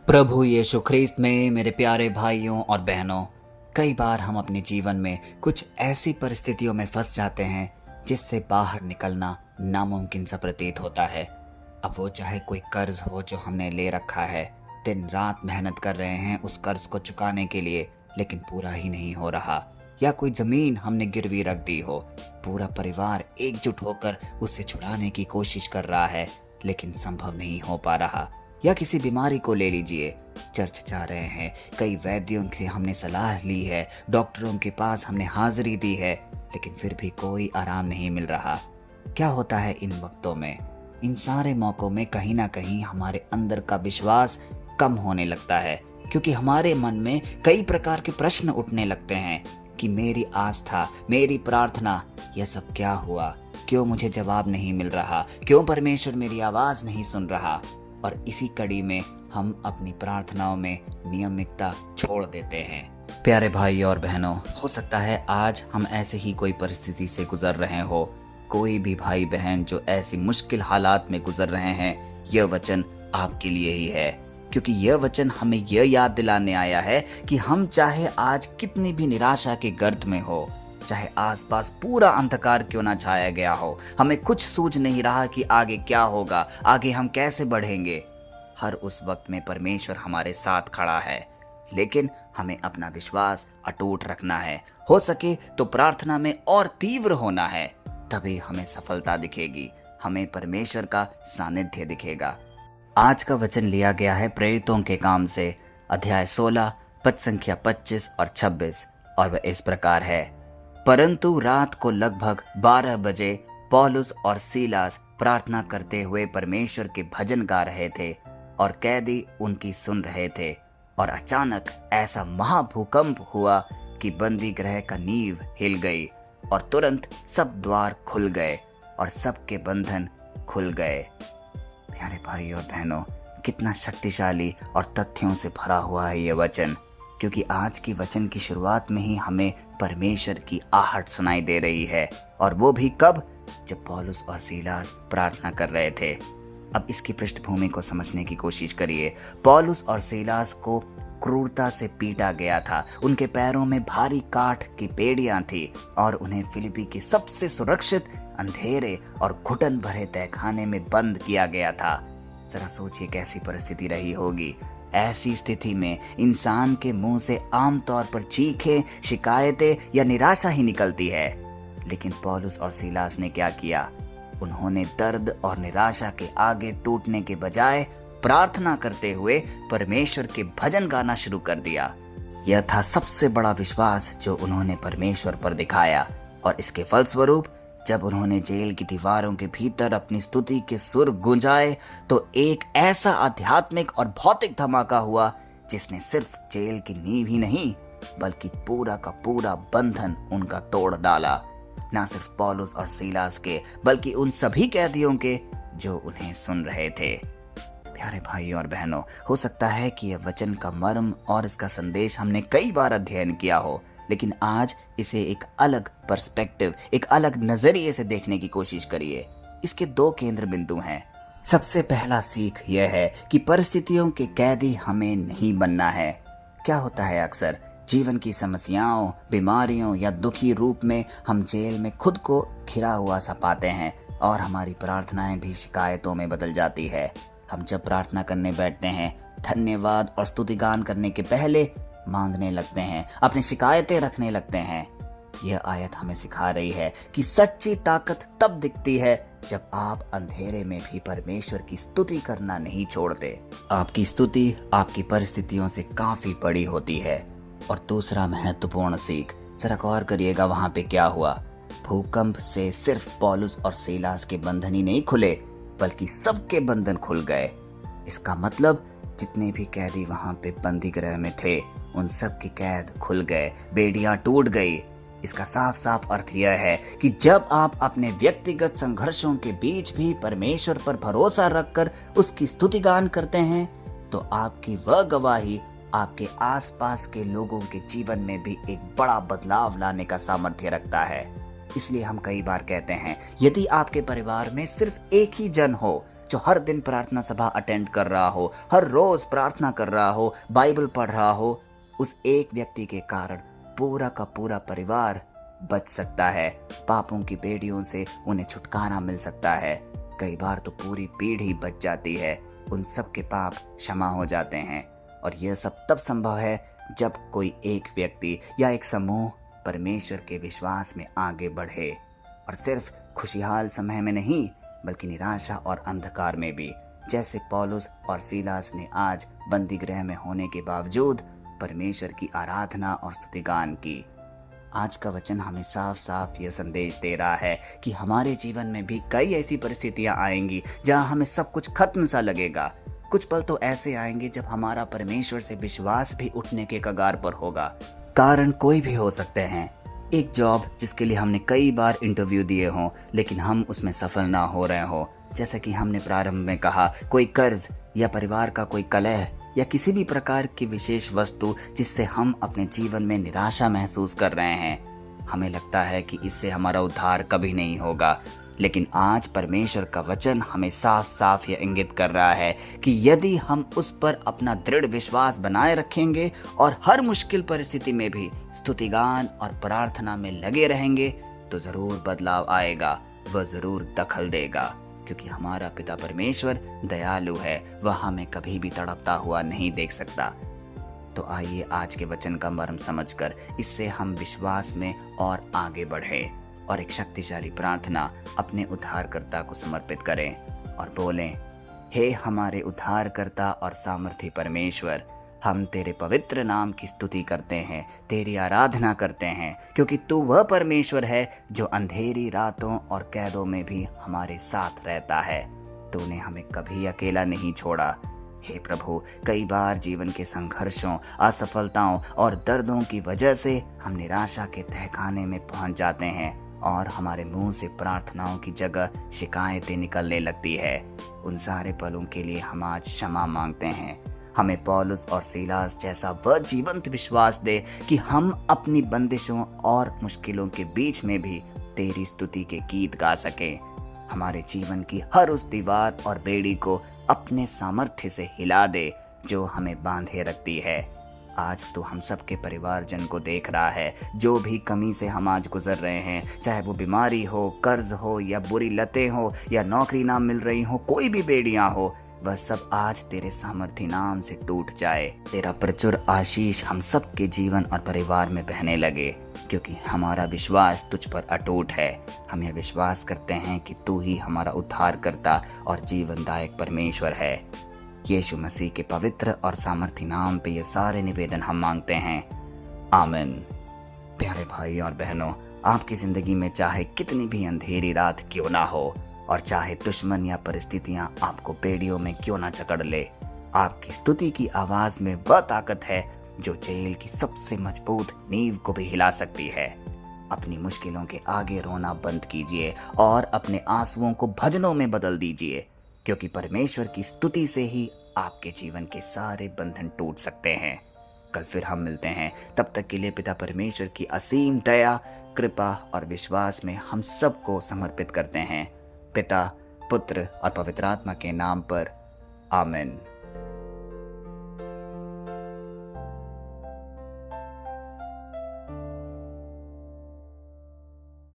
प्रभु यीशु ख्रीस्त में मेरे प्यारे भाइयों और बहनों, कई बार हम अपने जीवन में कुछ ऐसी परिस्थितियों में फंस जाते हैं जिससे बाहर निकलना नामुमकिन सा प्रतीत होता है। अब वो चाहे कोई कर्ज हो जो हमने ले रखा है, दिन रात मेहनत कर रहे हैं उस कर्ज को चुकाने के लिए, लेकिन पूरा ही नहीं हो रहा। या कोई जमीन हमने गिरवी रख दी हो, पूरा परिवार एकजुट होकर उससे छुड़ाने की कोशिश कर रहा है, लेकिन संभव नहीं हो पा रहा। या किसी बीमारी को ले लीजिए, चर्च जा रहे हैं, कई वैद्यों से हमने सलाह ली है, डॉक्टरों के पास हमने हाजिरी दी है, लेकिन फिर भी कोई आराम नहीं मिल रहा। क्या होता है इन वक्तों में? इन सारे मौकों में कहीं ना कहीं हमारे अंदर का विश्वास कम होने लगता है, क्योंकि हमारे मन में कई प्रकार के प्रश्न उठने लगते हैं कि मेरी आस्था, मेरी प्रार्थना, यह सब क्या हुआ? क्यों मुझे जवाब नहीं मिल रहा? क्यों परमेश्वर मेरी आवाज नहीं सुन रहा? और इसी कड़ी में हम अपनी प्रार्थनाओं में नियमितता छोड़ देते हैं। प्यारे भाई और बहनों, हो सकता है आज हम ऐसे ही कोई परिस्थिति से गुजर रहे हो। कोई भी भाई बहन जो ऐसी मुश्किल हालात में गुजर रहे हैं, यह वचन आपके लिए ही है, क्योंकि यह वचन हमें यह याद दिलाने आया है कि हम चाहे आज कितनी भी निराशा के गर्त में हो, चाहे आसपास पूरा अंधकार क्यों ना छाया गया हो, हमें कुछ सूझ नहीं रहा कि आगे क्या होगा, आगे हम कैसे बढ़ेंगे, हर उस वक्त में परमेश्वर हमारे साथ खड़ा है। लेकिन हमें अपना विश्वास अटूट रखना है, हो सके तो प्रार्थना में और तीव्र होना है, तभी हमें सफलता दिखेगी, हमें परमेश्वर का सानिध्य दिखेगा। आज का वचन लिया गया है प्रेरितों के काम से, अध्याय 16 पद संख्या 25 और 26, और वह इस प्रकार है। परंतु रात को लगभग 12 बजे पौलुस और सीलास प्रार्थना करते हुए परमेश्वर के भजन गा रहे थे और कैदी उनकी सुन रहे थे, और अचानक ऐसा महाभूकंप हुआ कि बंदी गृह का नींव हिल गई, और तुरंत सब द्वार खुल गए और सबके बंधन खुल गए। प्यारे भाई और बहनों, कितना शक्तिशाली और तथ्यों से भरा हुआ है यह वचन, क्योंकि आज की वचन की शुरुआत में ही हमें परमेश्वर की आहट सुनाई दे रही है, और वो भी कब? जब पौलुस और सीलास प्रार्थना कर रहे थे। अब इसकी पृष्ठभूमि को समझने की कोशिश करिए। पौलुस और सीलास को क्रूरता से पीटा गया था, उनके पैरों में भारी काठ की बेड़ियां थी, और उन्हें फिलिपी के सबसे सुरक्षित, अंधेरे और घुटन भरे तहखाने में बंद किया गया था। जरा सोचिए कैसी परिस्थिति रही होगी। ऐसी स्थिति में इंसान के मुंह से आमतौर पर चीखें, शिकायतें या निराशा ही निकलती है, लेकिन पौलुस और सीलास ने क्या किया? उन्होंने दर्द और निराशा के आगे टूटने के बजाय प्रार्थना करते हुए परमेश्वर के भजन गाना शुरू कर दिया। यह था सबसे बड़ा विश्वास जो उन्होंने परमेश्वर पर दिखाया, और इसके फलस्वरूप जब उन्होंने जेल की दीवारों के भीतर अपनी स्तुति के सुर गूंजाए, तो एक ऐसा आध्यात्मिक और भौतिक धमाका हुआ जिसने सिर्फ जेल की नींव ही नहीं, बल्कि पूरा का पूरा बंधन उनका तोड़ डाला। ना सिर्फ पौलुस और सीलास के, बल्कि उन सभी कैदियों के जो उन्हें सुन रहे थे। प्यारे भाई और बहनों, हो सकता है कि यह वचन का मर्म और इसका संदेश हमने कई बार अध्ययन किया हो, लेकिन आज इसे एक अलग पर्सपेक्टिव, एक अलग नजरिए से देखने की कोशिश करिए। इसके 2 केंद्र बिंदु हैं। सबसे पहला सीख यह है कि परिस्थितियों के कैदी हमें नहीं बनना है। क्या होता है, अक्सर जीवन की समस्याओं, बीमारियों या दुखी रूप में हम जेल में खुद को घिरा हुआ सा पाते हैं, और हमारी प्रार्थनाएं भी शिकायतों में बदल जाती है। हम जब प्रार्थना करने बैठते हैं, धन्यवाद और स्तुतिगान करने के पहले मांगने लगते हैं, अपनी शिकायतें रखने लगते हैं। यह आयत हमें सिखा रही है कि सच्ची ताकत तब दिखती है जब आप अंधेरे में भी परमेश्वर की स्तुति करना नहीं छोड़ते। आपकी स्तुति आपकी परिस्थितियों से काफी बड़ी होती है। और दूसरा महत्वपूर्ण सीख, जरा गौर करिएगा वहां पे क्या हुआ। भूकंप से सिर्फ पौलुस और सीलास के बंधन ही नहीं खुले, बल्कि सबके बंधन खुल गए। इसका मतलब जितने भी कैदी वहां पे बंदी गृह में थे, उन सब की कैद खुल गए, बेड़ियां टूट गई। इसका साफ साफ अर्थ यह है कि जब आप अपने व्यक्तिगत संघर्षों के बीच भी परमेश्वर पर भरोसा रखकर उसकी स्तुतिगान करते हैं, तो आपकी वह गवाही आपके आसपास के लोगों के जीवन में भी एक बड़ा बदलाव लाने का सामर्थ्य रखता है। इसलिए हम कई बार कहते हैं, यदि आपके परिवार में सिर्फ एक ही जन हो जो हर दिन प्रार्थना सभा अटेंड कर रहा हो, हर रोज प्रार्थना कर रहा हो, बाइबल पढ़ रहा हो, उस एक व्यक्ति के कारण पूरा का पूरा परिवार बच सकता है। पापों की बेड़ियों से उन्हें छुटकारा मिल सकता है। कई बार तो पूरी पीढ़ी बच जाती है, उन सब के पाप क्षमा हो जाते हैं। और यह सब तब संभव है जब कोई एक व्यक्ति या एक समूह परमेश्वर के विश्वास में आगे बढ़े, और सिर्फ खुशहाल समय में नहीं बल्कि निराशा और अंधकार में भी, जैसे पौलुस और सीलास ने आज बंदी गृह में होने के बावजूद परमेश्वर की आराधना और स्तुतिगान की। आज का वचन हमें साफ साफ यह संदेश दे रहा है कि हमारे जीवन में भी कई ऐसी परिस्थितियां आएंगी जहां हमें सब कुछ खत्म सा लगेगा। कुछ पल तो ऐसे आएंगे जब हमारा परमेश्वर से विश्वास भी उठने के कगार पर होगा। कारण कोई भी हो सकते हैं। एक जॉब जिसके लिए हमने कई बार इंटरव्यू दिए हों लेकिन हम उसमें सफल ना हो रहे हो, जैसा कि हमने प्रारंभ में कहा, कोई कर्ज या परिवार का कोई कलह या किसी भी प्रकार की विशेष वस्तु जिससे हम अपने जीवन में निराशा महसूस कर रहे हैं। हमें लगता है कि इससे हमारा उद्धार कभी नहीं होगा, लेकिन आज परमेश्वर का वचन हमें साफ साफ यह इंगित कर रहा है कि यदि हम उस पर अपना दृढ़ विश्वास बनाए रखेंगे और हर मुश्किल परिस्थिति में भी स्तुतिगान और प्रार्थना में लगे रहेंगे तो जरूर बदलाव आएगा, वह जरूर दखल देगा, क्योंकि हमारा पिता परमेश्वर दयालु है, वह हमें कभी भी तड़पता हुआ नहीं देख सकता। तो आइए आज के वचन का मर्म समझकर इससे हम विश्वास में और आगे बढ़े और एक शक्तिशाली प्रार्थना अपने उद्धारकर्ता को समर्पित करें और बोलें, हे हमारे उद्धारकर्ता और सामर्थी परमेश्वर, हम तेरे पवित्र नाम की स्तुति करते हैं, तेरी आराधना करते हैं, क्योंकि तू वह परमेश्वर है जो अंधेरी रातों और कैदों में भी हमारे साथ रहता है। तूने हमें कभी अकेला नहीं छोड़ा। हे प्रभु, कई बार जीवन के संघर्षों, असफलताओं और दर्दों की वजह से हम निराशा के तहखाने में पहुंच जाते हैं और हमारे मुंह से प्रार्थनाओं की जगह शिकायतें निकलने लगती है। उन सारे पलों के लिए हम आज क्षमा मांगते हैं। हमें पौलुस और सीलास जैसा वह जीवंत विश्वास दे कि हम अपनी बंदिशों और मुश्किलों के बीच में भी तेरी स्तुति के गीत गा सकें। हमारे जीवन की हर उस दीवार और बेड़ी को अपने सामर्थ्य से हिला दे जो हमें बांधे रखती है। आज तो हम सबके परिवारजन को देख रहा है, जो भी कमी से हम आज गुजर रहे हैं, चाहे वो बीमारी हो, कर्ज हो या बुरी लतें हो या नौकरी ना मिल रही हो, कोई भी बेड़ियां हो, वह सब आज तेरे सामर्थ्य नाम से टूट जाए। तेरा प्रचुर आशीष हम सबके जीवन और परिवार में बहने लगे, क्योंकि हमारा विश्वास तुझ पर अटूट है। हम यह विश्वास करते हैं कि तू ही हमारा उद्धारकर्ता और जीवनदायक परमेश्वर है। यीशु मसीह के पवित्र और सामर्थ्य नाम पे ये सारे निवेदन हम मांगते हैं, आमीन। प्यारे भाई और बहनों, आपकी जिंदगी में चाहे कितनी भी अंधेरी रात क्यों ना हो और चाहे दुश्मन या परिस्थितियां आपको बेड़ियों में क्यों ना जकड़ ले, आपकी स्तुति की आवाज में वह ताकत है जो जेल की सबसे मजबूत नींव को भी हिला सकती है। अपनी मुश्किलों के आगे रोना बंद कीजिए और अपने आंसुओं को भजनों में बदल दीजिए, क्योंकि परमेश्वर की स्तुति से ही आपके जीवन के सारे बंधन टूट सकते हैं। कल फिर हम मिलते हैं, तब तक के लिए पिता परमेश्वर की असीम दया, कृपा और विश्वास में हम सबको समर्पित करते हैं। पिता, पुत्र और पवित्र आत्मा के नाम पर, आमीन।